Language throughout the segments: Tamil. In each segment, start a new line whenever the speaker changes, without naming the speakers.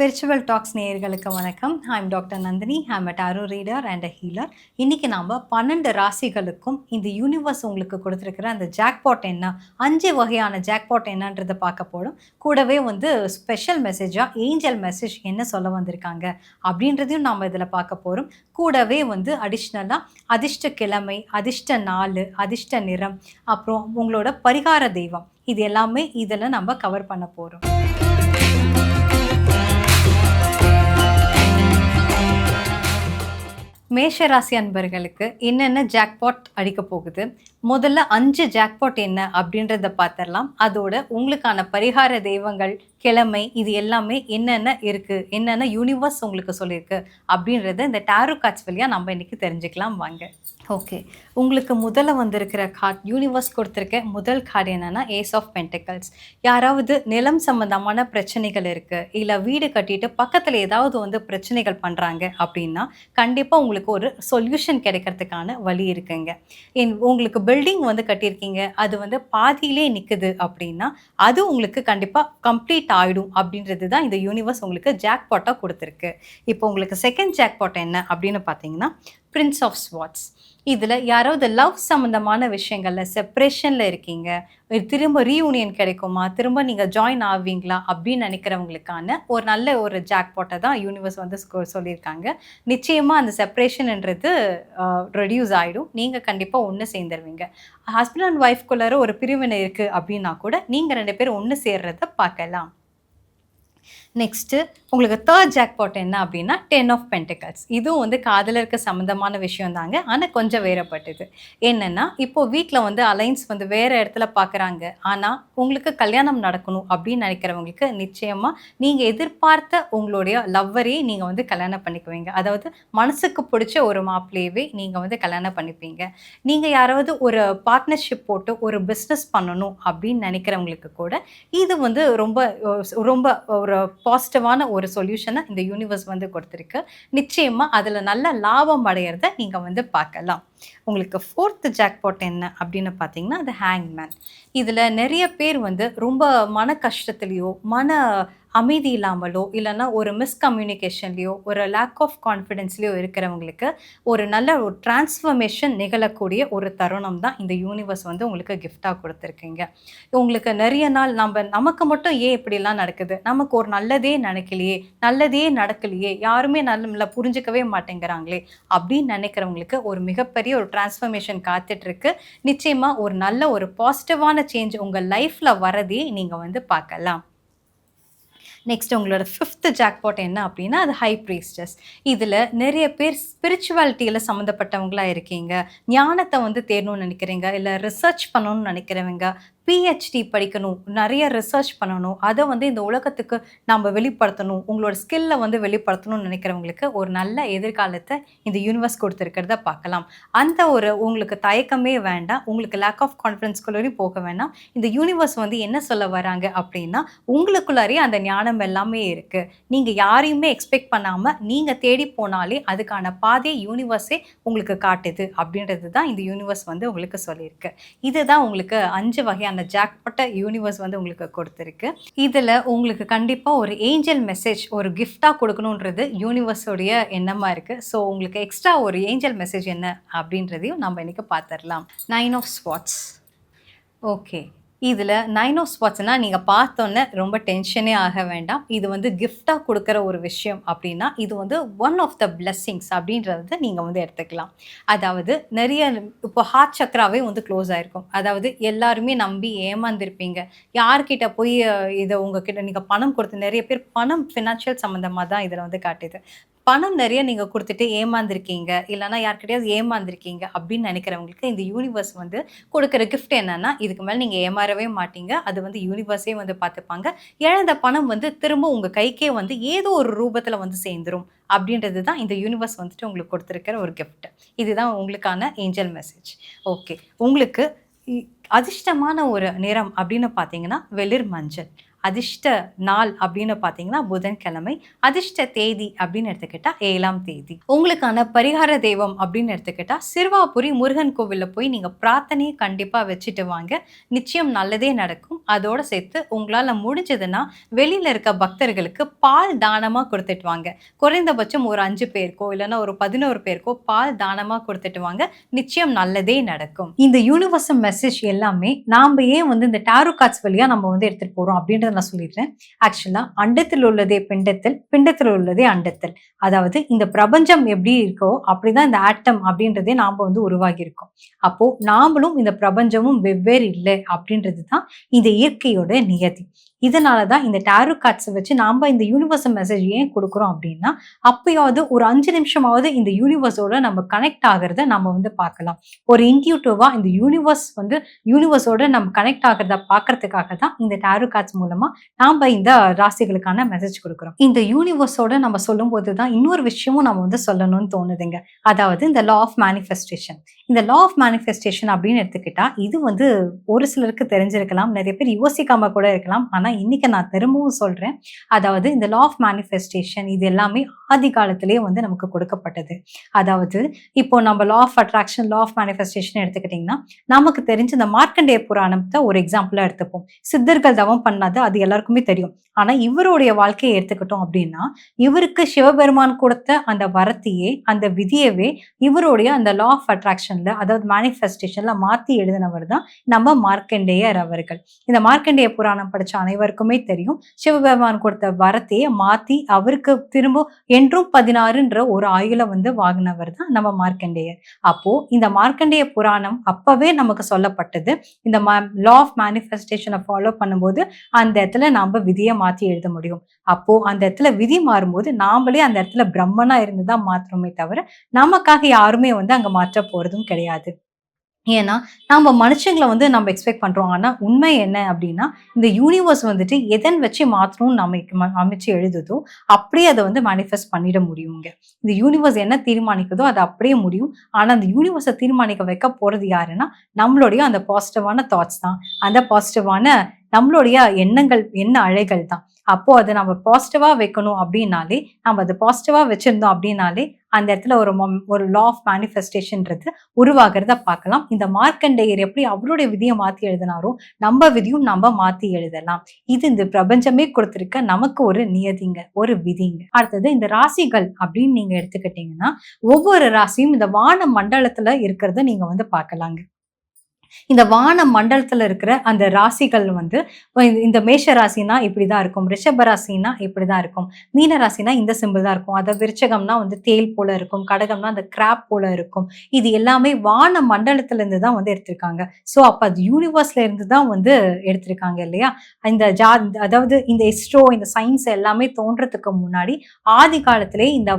ஸ்பிரிச்சுவல் டாக்ஸ் நேயர்களுக்கு வணக்கம். I'm doctor Nandini. I'm a tarot reader and a healer. இன்னைக்கு நாம 12 ராசிகளுக்கும் இந்த யூனிவர்ஸ் உங்களுக்கு கொடுத்துருக்கிற அந்த ஜாக்பாட் என்ன, 5 வகையான ஜாக்பாட் என்னன்றதை பார்க்க போறோம். கூடவே ஸ்பெஷல் மெசேஜா ஏஞ்சல் மெசேஜ் என்ன சொல்ல வந்திருக்காங்க அப்படின்றதையும் நாம இதில் பார்க்க போறோம். கூடவே அடிஷ்னலா அதிர்ஷ்ட கிழமை, அதிர்ஷ்ட நாள், அதிர்ஷ்ட நிறம், அப்புறம் உங்களோட பரிகார தெய்வம், இது எல்லாமே இதில் நம்ம கவர் பண்ண போறோம். மேஷராசி அன்பர்களுக்கு என்னென்ன ஜாக்பாட் அடிக்க போகுது, முதல்ல 5 ஜாக்பாட் என்ன அப்படின்றத பார்த்துடலாம். அதோட உங்களுக்கான பரிகார தெய்வங்கள், கிழமை, இது எல்லாமே என்னென்ன இருக்கு, என்னென்ன யூனிவர்ஸ் உங்களுக்கு சொல்லியிருக்கு அப்படின்றத இந்த டாரோ கார்ட்ஸ் வழியாக நம்ம இன்னைக்கு தெரிஞ்சுக்கலாம் வாங்க. ஓகே, உங்களுக்கு முதல்ல வந்திருக்கிற கார்ட், யூனிவர்ஸ் கொடுத்துருக்க முதல் கார்டு என்னன்னா ஏஸ் ஆஃப் பென்டிகல்ஸ். யாராவது நிலம் சம்பந்தமான பிரச்சனைகள் இருக்கு, இல்லை வீடு கட்டிட்டு பக்கத்தில் ஏதாவது பிரச்சனைகள் பண்ணுறாங்க அப்படின்னா கண்டிப்பாக உங்களுக்கு ஒரு சொல்யூஷன் கிடைக்கிறதுக்கான வழி இருக்குங்க. உங்களுக்கு பில்டிங் கட்டியிருக்கீங்க, அது பாதியிலே நிற்குது அப்படின்னா அது உங்களுக்கு கண்டிப்பாக கம்ப்ளீட் ஆகிடும் அப்படின்றது தான் இந்த யூனிவர்ஸ் உங்களுக்கு ஜாக்பாட்டாக கொடுத்துருக்கு. இப்போ உங்களுக்கு செகண்ட் ஜாக்பாட் என்ன அப்படின்னு பார்த்தீங்கன்னா பிரின்ஸ் ஆஃப் ஸ்வாட்ஸ். இதில் யாராவது லவ் சம்மந்தமான விஷயங்களில் செப்ரேஷனில் இருக்கீங்க, திரும்ப ரீயூனியன் கிடைக்குமா, திரும்ப நீங்கள் ஜாயின் ஆவீங்களா அப்படின்னு நினைக்கிறவங்களுக்கான ஒரு நல்ல ஒரு ஜாக்பாட்டை தான் யூனிவர்ஸ் சொல்லியிருக்காங்க. நிச்சயமாக அந்த செப்ரேஷன்ன்றது ரெடியூஸ் ஆகிடும், நீங்கள் கண்டிப்பாக ஒன்று சேர்ந்துருவீங்க. ஹஸ்பண்ட் அண்ட் ஒய்ஃப்குள்ளார ஒரு பிரிவினை இருக்குது அப்படின்னா கூட நீங்கள் 2 பேரும் ஒன்று சேர்றதை பார்க்கலாம். நெக்ஸ்ட்டு உங்களுக்கு தேர்ட் ஜாக்பாட் என்ன அப்படின்னா 10 ஆஃப் பென்டிகல்ஸ். இதுவும் காதலருக்கு சம்மந்தமான விஷயம் தாங்க, ஆனால் கொஞ்சம் வேறுபட்டது. என்னென்னா இப்போது வீட்டில் அலைன்ஸ் வேறு இடத்துல பார்க்குறாங்க, ஆனால் உங்களுக்கு கல்யாணம் நடக்கணும் அப்படின்னு நினைக்கிறவங்களுக்கு நிச்சயமாக நீங்கள் எதிர்பார்த்த உங்களுடைய லவ்வரையே நீங்கள் கல்யாணம் பண்ணிக்குவீங்க. அதாவது மனசுக்கு பிடிச்ச ஒரு மாப்பிள்ளையவே நீங்கள் கல்யாணம் பண்ணிப்பீங்க. நீங்கள் யாராவது ஒரு பார்ட்னர்ஷிப் போட்டு ஒரு பிஸ்னஸ் பண்ணணும் அப்படின்னு நினைக்கிறவங்களுக்கு கூட இது ரொம்ப ரொம்ப ஒரு பாசிட்டிவான ஒரு சொல்யூஷனை இந்த யூனிவர்ஸ் கொடுத்துருக்கு. நிச்சயமாக அதில் நல்ல லாபம் அடையிறத நீங்கள் பார்க்கலாம். உங்களுக்கு ஃபோர்த் ஜாக்பாட் என்ன அப்படின்னு பார்த்தீங்கன்னா அது ஹேங்மேன். இதில் நிறைய பேர் ரொம்ப மன கஷ்டத்துலேயோ, மன அமைதி இல்லாமலோ, இல்லைன்னா ஒரு மிஸ்கம்யூனிகேஷன்லேயோ, ஒரு லேக் ஆஃப் கான்ஃபிடென்ஸ்லேயோ இருக்கிறவங்களுக்கு ஒரு நல்ல ஒரு டிரான்ஸ்ஃபர்மேஷன் நிகழக்கூடிய ஒரு தருணம் தான் இந்த யூனிவர்ஸ் உங்களுக்கு கிஃப்டாக கொடுத்துருக்கீங்க. உங்களுக்கு நிறைய நாள் நமக்கு மட்டும் ஏன் இப்படிலாம் நடக்குது, நமக்கு ஒரு நல்லதே நடக்கலையே, யாருமே நம்மளை புரிஞ்சுக்கவே மாட்டேங்கிறாங்களே அப்படின்னு நினைக்கிறவங்களுக்கு ஒரு மிகப்பெரிய ஒரு டிரான்ஸ்ஃபர்மேஷன் காத்துட்ருக்கு. நிச்சயமாக ஒரு நல்ல ஒரு பாசிட்டிவான சேஞ்ச் உங்கள் லைஃப்பில் வரதே நீங்கள் பார்க்கலாம். நெக்ஸ்ட் உங்களோட ஃபிஃப்த் ஜாக்பாட் என்ன அப்படின்னா அது ஹை ப்ரீஸ்டஸ். இதில் நிறைய பேர் ஸ்பிரிச்சுவாலிட்டியில் சம்மந்தப்பட்டவங்களாக இருக்கீங்க, ஞானத்தை தேடணும்னு நினைக்கிறீங்க, இல்லை ரிசர்ச் பண்ணணும்னு நினைக்கிறவங்க, பிஹெச்டி படிக்கணும், நிறைய ரிசர்ச் பண்ணணும், அதை இந்த உலகத்துக்கு நம்ம வெளிப்படுத்தணும், உங்களோட ஸ்கில்லை வெளிப்படுத்தணும்னு நினைக்கிறவங்களுக்கு ஒரு நல்ல எதிர்காலத்தை இந்த யூனிவர்ஸ் கொடுத்துருக்கிறத பார்க்கலாம். அந்த ஒரு உங்களுக்கு தயக்கமே வேண்டாம், உங்களுக்கு லேக் ஆஃப் கான்ஃபிடன்ஸ்குள்ளேயும் போக வேண்டாம். இந்த யூனிவர்ஸ் என்ன சொல்ல வராங்க அப்படின்னா உங்களுக்குள்ளாரே அந்த ஞானம் எல்லாமே இருக்குது. நீங்கள் யாரையுமே எக்ஸ்பெக்ட் பண்ணாமல் நீங்கள் தேடி போனாலே அதுக்கான பாதையை யூனிவர்ஸே உங்களுக்கு காட்டுது அப்படின்றது தான் இந்த யூனிவர்ஸ் உங்களுக்கு சொல்லியிருக்கு. இதுதான் உங்களுக்கு 5 வகையான அந்த ஜாக்பாட்டை யூனிவர்ஸ் உங்களுக்கு கொடுத்துருக்கு. இதில் உங்களுக்கு கண்டிப்பாக ஒரு ஏஞ்சல் மெசேஜ் ஒரு கிஃப்டாக கொடுக்கணுன்றது யூனிவர்ஸோடைய எண்ணமாக இருக்குது. ஸோ உங்களுக்கு எக்ஸ்ட்ரா ஒரு ஏஞ்சல் மெசேஜ் என்ன அப்படின்றதையும் நம்ம இன்றைக்கி பார்த்துடலாம். 9 ஆஃப் ஸ்வாட்ஸ். ஓகே, இதில் 9 ஆஃப் ஸ்வாட்ஸ்னால் நீங்கள் பார்த்தோன்னே ரொம்ப டென்ஷனே ஆக வேண்டாம். இது கிஃப்டாக கொடுக்குற ஒரு விஷயம் அப்படின்னா இது ஒன் ஆஃப் த பிளெஸ்ஸிங்ஸ் அப்படின்றத நீங்கள் எடுத்துக்கலாம். அதாவது நிறைய இப்போ ஹார்ட் சக்கராவே க்ளோஸ் ஆகிருக்கும். அதாவது எல்லாருமே நம்பி ஏமாந்துருப்பீங்க. யார்கிட்ட போய் இதை உங்ககிட்ட நீங்கள் பணம் கொடுத்து, நிறைய பேர் பணம் ஃபினான்ஷியல் சம்மந்தமாக தான் இதில் காட்டுது. பணம் நிறைய நீங்கள் கொடுத்துட்டு ஏமாந்துருக்கீங்க, இல்லைனா யார்கிட்டயாவது ஏமாந்துருக்கீங்க அப்படின்னு நினைக்கிறவங்களுக்கு இந்த யூனிவர்ஸ் கொடுக்குற கிஃப்ட் என்னென்னா இதுக்கு மேலே நீங்கள் ஏமாறவே மாட்டீங்க. அது யூனிவர்ஸே பார்த்துப்பாங்க. இழந்த பணம் திரும்ப உங்கள் கைக்கே ஏதோ ஒரு ரூபத்தில் சேர்ந்துரும் அப்படின்றது தான் இந்த யூனிவர்ஸ் உங்களுக்கு கொடுத்துருக்கிற ஒரு கிஃப்ட். இதுதான் உங்களுக்கான ஏஞ்சல் மெசேஜ். ஓகே, உங்களுக்கு அதிர்ஷ்டமான ஒரு நிறம் அப்படின்னு பார்த்தீங்கன்னா வெளிர் மஞ்சள். அதிர்ஷ்ட நாள் அப்படின்னு பார்த்தீங்கன்னா புதன்கிழமை. அதிர்ஷ்ட தேதி அப்படின்னு எடுத்துக்கிட்டா 7ஆம் தேதி. உங்களுக்கான பரிகார தெய்வம் அப்படின்னு எடுத்துக்கிட்டா சிறுவாபுரி முருகன் கோவில்ல போய் நீங்க பிரார்த்தனையை கண்டிப்பா வச்சுட்டு வாங்க. நிச்சயம் நல்லதே நடக்கும். அதோட சேர்த்து உங்களால முடிஞ்சதுன்னா வெளியில இருக்க பக்தர்களுக்கு பால் தானமா கொடுத்துட்டு வாங்க. குறைந்தபட்சம் ஒரு 5 பேருக்கோ இல்லைன்னா ஒரு 11 பேருக்கோ பால் தானமா கொடுத்துட்டு வாங்க. நிச்சயம் நல்லதே நடக்கும். இந்த யூனிவர்சல் மெசேஜ் எல்லாமே நாம ஏன் வந்து இந்த டாரோ கார்ட்ஸ் வழியா நம்ம வந்து எடுத்துட்டு போறோம் அப்படின்றத நான் சொல்லிடுறேன். ஆக்சுவலா அண்டத்தில் உள்ளதே பிண்டத்தில், பிண்டத்தில் உள்ளதே அண்டத்தில். அதாவது இந்த பிரபஞ்சம் எப்படி இருக்கோ அப்படிதான் இந்த ஆட்டம் அப்படின்றதே நாம வந்து உருவாகி இருக்கோம். அப்போ நாமளும் இந்த பிரபஞ்சமும் வெவ்வேறு இல்லை அப்படின்றது தான் இந்த இயற்கையோட நியதி. இதனாலதான் இந்த டாரோ கார்ட்ஸை வச்சு நாம இந்த யூனிவர்சல் மெசேஜ் ஏன் கொடுக்குறோம் அப்படின்னா, அப்பயாவது ஒரு 5 நிமிஷமாவது இந்த யூனிவர்ஸோட நம்ம கனெக்ட் ஆகிறத நம்ம வந்து பார்க்கலாம். ஒரு இன்ட்யூட்டிவா இந்த யூனிவர்ஸோட நம்ம கனெக்ட் ஆகிறத பார்க்கறதுக்காக தான் இந்த டாரோ கார்ட்ஸ் மூலமா நாம இந்த ராசிகளுக்கான மெசேஜ் கொடுக்குறோம். இந்த யூனிவர்ஸோட நம்ம சொல்லும் போதுதான் இன்னொரு விஷயமும் நம்ம வந்து சொல்லணும்னு தோணுதுங்க. அதாவது இந்த லா ஆஃப் மேனிஃபெஸ்டேஷன். இந்த லா ஆஃப் மேனிஃபெஸ்டேஷன் அப்படின்னு எடுத்துக்கிட்டா இது வந்து ஒரு சிலருக்கு தெரிஞ்சிருக்கலாம், நிறைய பேர் யோசிக்காம கூட இருக்கலாம். ஆனா இன்னைக்கு நான் திரும்பவும் சொல்றேன். அதாவது இந்த லா ஆஃப் மேனிஃபெஸ்டேஷன் இது எல்லாமே ஆதி காலத்திலேயே வந்து நமக்கு கொடுக்கப்பட்டது. அதாவது இப்போ நம்ம law of attraction, law of manifestation எடுத்துக்கிட்டிங்கன்னா நமக்கு தெரிஞ்ச இந்த மார்க்கண்டேய புராணத்தை ஒரு எக்ஸாம்பிளா எடுத்துப்போம். சித்தர்கள் தவம் பண்ணாது அது எல்லாருக்குமே தெரியும். ஆனா இவருடைய வாழ்க்கையை எடுத்துக்கிட்டோம் அப்படின்னா இவருக்கு சிவபெருமான் கொடுத்த அந்த வரத்தையே, அந்த விதியவே இவருடைய அந்த லா ஆஃப் அட்ராக்ஷன்ல, அதாவது மேனிஃபெஸ்டேஷன்ல மாத்தி எழுதினவர் தான் நம்ம மார்க்கண்டேயர் அவர்கள். இந்த மார்க்கண்டேய புராணம் படிச்ச அனைவருக்குமே தெரியும், சிவபெருமான் கொடுத்த வரத்தையே மாத்தி அவருக்கு திரும்ப என்றும் 16ன்ற ஒரு ஆயுள வந்து வாங்கினவர் தான் நம்ம மார்க்கண்டேயர். அப்போ இந்த மார்க்கண்டேய புராணம் அப்பவே நமக்கு சொல்லப்பட்டது. இந்த லா ஆஃப் மேனிஃபெஸ்டேஷனை ஃபாலோ பண்ணும்போது அந்த இடத்துல நாம விதியை மாத்தி எழுத முடியும். அப்போ அந்த இடத்துல விதி மாறும்போது நாமளே அந்த இடத்துல பிரம்மனா இருந்துதான் மாத்துறோமே தவிர நமக்காக யாருமே வந்து அங்க மாற்ற போறதும் கிடையாது. ஏன்னா நம்ம மனுஷங்களை வந்து நம்ம எக்ஸ்பெக்ட் பண்றோம். ஆனா உண்மை என்ன அப்படின்னா இந்த யூனிவர்ஸ் வந்துட்டு எதன் வச்சு மாற்றணும்னு நம்ம அமைச்சு எழுதுதோ அப்படியே அதை வந்து மேனிஃபெஸ்ட் பண்ணிட முடியுங்க. இந்த யூனிவர்ஸ் என்ன தீர்மானிக்குதோ அது அப்படியே முடியும். ஆனா அந்த யூனிவர்ஸை தீர்மானிக்க வைக்க போறது யாருன்னா நம்மளுடைய அந்த பாசிட்டிவான தாட்ஸ் தான், அந்த பாசிட்டிவான நம்மளுடைய எண்ணங்கள், எண்ண அலைகள் தான். அப்போ அதை நம்ம பாசிட்டிவா வைக்கணும் அப்படின்னாலே, நம்ம அதை பாசிட்டிவா வச்சிருந்தோம் அப்படின்னாலே அந்த இடத்துல ஒரு லா ஆஃப் மேனிஃபெஸ்டேஷன்றது உருவாகிறத பார்க்கலாம். இந்த மார்க்கண்டேயர் எப்படி அவருடைய விதியை மாத்தி எழுதினாரோ நம்ம விதியும் நம்ம மாத்தி எழுதலாம். இது இந்த பிரபஞ்சமே கொடுத்திருக்க நமக்கு ஒரு நியதிங்க, ஒரு விதிங்க. அடுத்தது இந்த ராசிகள் அப்படின்னு நீங்க எடுத்துக்கிட்டீங்கன்னா ஒவ்வொரு ராசியும் இந்த வான மண்டலத்துல இருக்கிறத நீங்க வந்து பார்க்கலாங்க. இந்த வான மண்டலத்துல இருக்கிற அந்த ராசிகள் வந்து இந்த மேஷ ராசினா இப்படிதான் இருக்கும், ரிஷப ராசினா இப்படிதான் இருக்கும், மீன ராசினா இந்த சிம்பிள் தான் இருக்கும், அதை விருச்சகம்னா வந்து தேல் போல இருக்கும், கடகம்னா அந்த கிராப் போல இருக்கும். இது எல்லாமே வான மண்டலத்துல இருந்து தான் வந்து எடுத்திருக்காங்க. சோ அப்ப அது யூனிவர்ஸ்ல இருந்து தான் வந்து எடுத்திருக்காங்க இல்லையா. அதாவது இந்த இஸ்ரோ, இந்த சயின்ஸ் எல்லாமே தோன்றதுக்கு முன்னாடி ஆதி காலத்திலே இந்த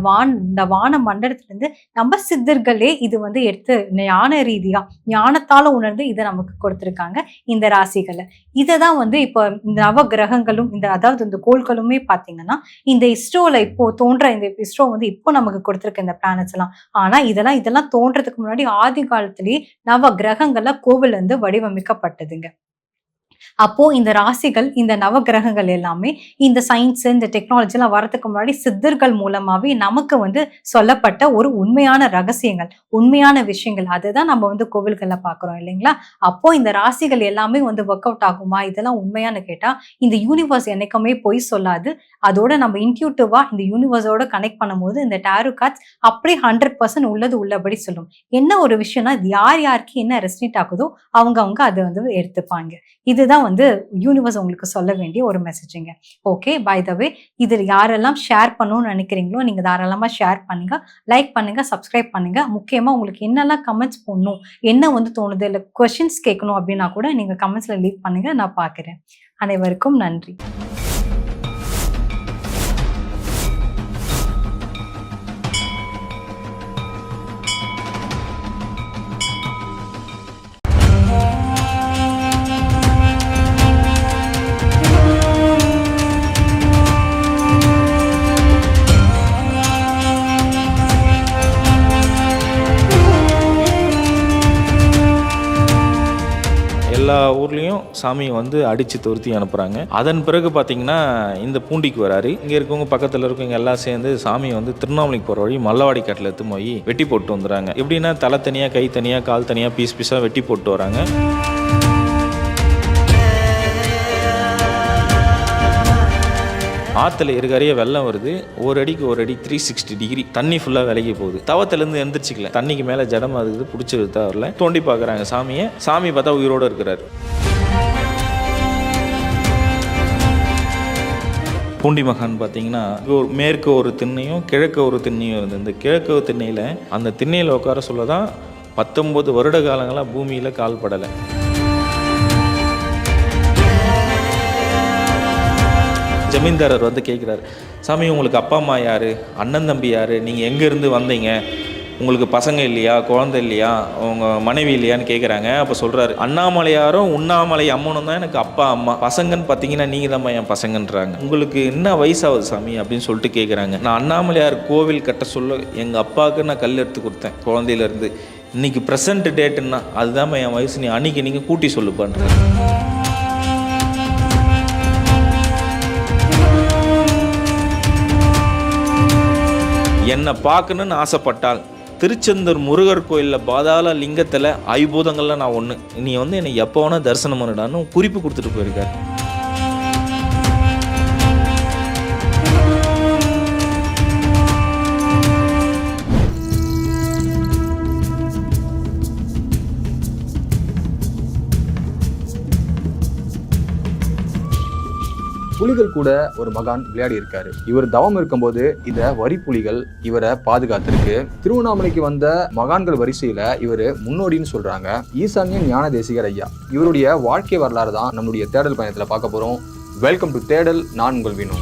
வான மண்டலத்துல இருந்து நம்ம சித்தர்களே இது வந்து எடுத்து ஞான ரீதியா ஞானத்தால உணர்ந்து இதை நமக்கு கொடுத்திருக்காங்க இந்த ராசிகளை. இததான் வந்து இப்போ இந்த நவ கிரகங்களும் அதாவது இந்த கோள்களுமே பாத்தீங்கன்னா இந்த இஸ்ரோல இப்போ தோன்ற இந்த இஸ்ரோ வந்து இப்போ நமக்கு கொடுத்திருக்க இந்த பிளானட்ஸ் எல்லாம். ஆனா இதெல்லாம் தோன்றதுக்கு முன்னாடி ஆதி காலத்திலேயே நவ கிரகங்கள்ல கோவில் வந்து வடிவமைக்கப்பட்டதுங்க. அப்போ இந்த ராசிகள், இந்த நவ கிரகங்கள் எல்லாமே இந்த சயின்ஸ், இந்த டெக்னாலஜி எல்லாம் வரதுக்கு முன்னாடி சித்தர்கள் மூலமாவே நமக்கு வந்து சொல்லப்பட்ட ஒரு உண்மையான ரகசியங்கள், உண்மையான விஷயங்கள். அதுதான் நம்ம வந்து கோவில்கள்ல பாக்குறோம் இல்லைங்களா. அப்போ இந்த ராசிகள் எல்லாமே வந்து ஒர்க் அவுட் ஆகுமா, இதெல்லாம் உண்மையானு கேட்டா இந்த யூனிவர்ஸ் என்னைக்குமே பொய் சொல்லாது. அதோட நம்ம இன்ட்யூட்டிவா இந்த யூனிவர்ஸோட கனெக்ட் பண்ணும்போது இந்த டாரோ கார்ட்ஸ் அப்படியே 100% உள்ளது உள்ளபடி சொல்லும். என்ன ஒரு விஷயம்னா யாருக்கு என்ன ரெஸ்னேட் ஆகுதோ அவங்க அதை வந்து எடுத்துப்பாங்க. இதுதான் வந்து யூனிவர்ஸ் உங்களுக்கு சொல்ல வேண்டிய ஒரு மெசேஜுங்க. ஓகே, பை த வே இதில் யாரெல்லாம் ஷேர் பண்ணணும்னு நினைக்கிறீங்களோ நீங்க தாராளமா ஷேர் பண்ணுங்க, லைக் பண்ணுங்க, சப்ஸ்கிரைப் பண்ணுங்க. முக்கியமா உங்களுக்கு என்னெல்லாம் கமெண்ட்ஸ் போடணும், என்ன வந்து தோணுது, இல்லை கொஸ்டின்ஸ் கேட்கணும் அப்படின்னா கூட நீங்க கமெண்ட்ஸ்ல லீவ் பண்ணுங்க, நான் பார்க்கிறேன். அனைவருக்கும் நன்றி.
எல்லா ஊர்லேயும் சாமியை வந்து அடித்து துரத்தி அனுப்புகிறாங்க. அதன் பிறகு பார்த்தீங்கன்னா இந்த பூண்டிக்கு வராரு. இங்கே இருக்கவங்க பக்கத்தில் இருக்கவங்க எல்லாம் சேர்ந்து சாமியை வந்து திருவண்ணாமலைக்கு போகிற வழி மல்லவாடி காட்டில் எடுத்து போய் வெட்டி போட்டு வந்துடுறாங்க. எப்படின்னா தலை தனியாக, கை தனியாக, கால் தனியாக, பீஸ் பீஸாக வெட்டி போட்டு வராங்க. ஆற்றுல இருக்காரையே வெள்ளம் வருது. ஒரு அடிக்கு ஒரு அடி 360 டிகிரி தண்ணி ஃபுல்லாக விலகி போகுது. தவத்திலேருந்து எந்திரிச்சிக்கல, தண்ணிக்கு மேலே ஜடம் அதுக்கு பிடிச்சிருந்தா வரல. தோண்டி பார்க்குறாங்க சாமியை. சாமி பார்த்தா உயிரோடு இருக்கிறாரு. பூண்டி மகான் பார்த்தீங்கன்னா மேற்கு ஒரு திண்ணையும் கிழக்கு ஒரு திண்ணையும் இருந்தது. இந்த கிழக்கு திண்ணையில் அந்த திண்ணையில் உட்கார சொல்ல தான் 19 வருட காலங்களாக பூமியில் கால் படலை. ஜமீன்தாரர் வந்து கேட்குறாரு, சாமி உங்களுக்கு அப்பா அம்மா யார், அண்ணன் தம்பி யார், நீங்கள் எங்கேருந்து வந்தீங்க, உங்களுக்கு பசங்க இல்லையா, குழந்தை இல்லையா, உங்கள் மனைவி இல்லையான்னு கேட்குறாங்க. அப்போ சொல்கிறாரு, அண்ணாமலையாரும் உண்ணாமலை அம்மனும் தான் எனக்கு அப்பா அம்மா, பசங்கன்னு பார்த்தீங்கன்னா நீங்கள் தான் என் பசங்கன்றாங்க. உங்களுக்கு என்ன வயசாகுது சாமி அப்படின்னு சொல்லிட்டு கேட்குறாங்க. நான் அண்ணாமலையார் கோவில் கட்ட சொல்ல எங்கள் அப்பாவுக்கு நான் கல் எடுத்து கொடுத்தேன் குழந்தையிலேருந்து. இன்றைக்கி ப்ரெசன்ட் டேட்டுன்னா அதுதான் என் வயசு, நீ அன்றைக்கி நீங்கள் கூட்டி சொல்லுப்பான்ற. என்னை பார்க்கணுன்னு ஆசைப்பட்டால் திருச்செந்தூர் முருகர் கோயிலில் பாதாள லிங்கத்தில் ஐபூதங்களில் நான் ஒன்று, நீ வந்து என்னை எப்போ வேணால் தரிசனம் பண்ணிடான்னு குறிப்பு கொடுத்துட்டு போயிருக்காரு.
புலிகள் கூட ஒரு மகான் விளையாடி இருக்காரு. இவர் தவம் இருக்கும்போது இந்த வரி புலிகள் இவரை பாதுகாத்திருக்கு. திருவண்ணாமலைக்கு வந்த மகான்கள் வரிசையில இவர் முன்னோடின்னு சொல்றாங்க. ஈசான்ய ஞான தேசிகர் ஐயா. இவருடைய வாழ்க்கை வரலாறு தான் நம்மளுடைய தேடல் பயணத்துல பார்க்க போறோம். வெல்கம் டு தேடல். நான் உங்கள் வினோ.